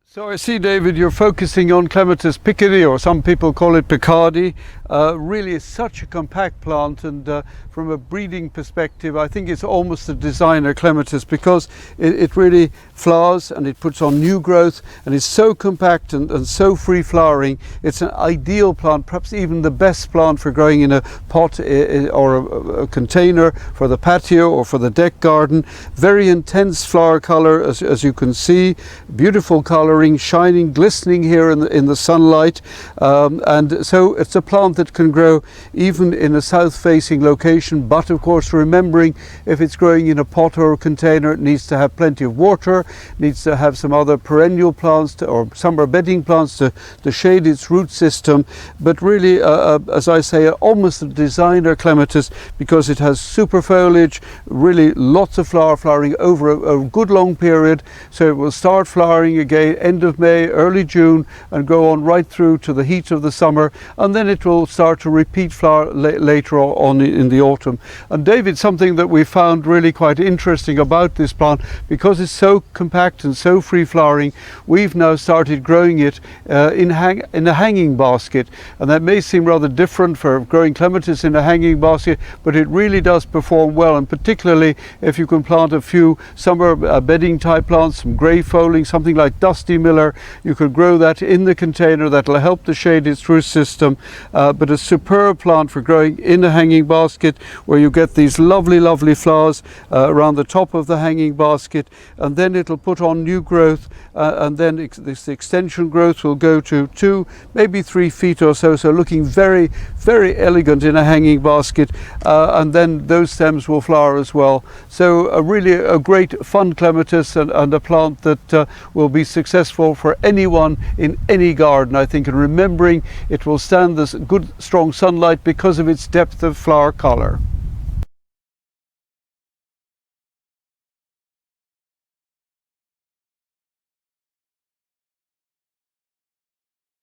So I see, David, you're focusing on Clematis Picardy, or some people call it Picardy. Really it's such a compact plant, and from a breeding perspective I think it's almost a designer clematis, because it really flowers and it puts on new growth, and it's so compact and so free flowering. It's an ideal plant, perhaps even the best plant for growing in a pot or a container for the patio or for the deck garden. Very intense flower color, as you can see, beautiful coloring, shining, glistening here in the sunlight, and so it's a plant that can grow even in a south-facing location. But of course, remembering if it's growing in a pot or a container, it needs to have plenty of water, needs to have some other perennial plants or summer bedding plants to shade its root system. But really, as I say, almost a designer clematis, because it has super foliage, really lots of flowering over a good long period. So it will start flowering again end of May, early June, and go on right through to the heat of the summer, and then it will start to repeat flower later on in the autumn. And David, something that we found really quite interesting about this plant, because it's so compact and so free flowering, we've now started growing it in a hanging basket. And that may seem rather different for growing clematis in a hanging basket, but it really does perform well, and particularly if you can plant a few summer bedding type plants, some grey foaling, something like Dusty Miller, you could grow that in the container. That'll help to shade its root system, but a superb plant for growing in a hanging basket, where you get these lovely flowers around the top of the hanging basket, and then it'll put on new growth, and then this extension growth will go to 2, maybe 3 feet or so, so looking very elegant in a hanging basket, and then those stems will flower as well. So really a great fun clematis, and a plant that will be successful for anyone in any garden, I think, and remembering it will stand this good strong sunlight because of its depth of flower color.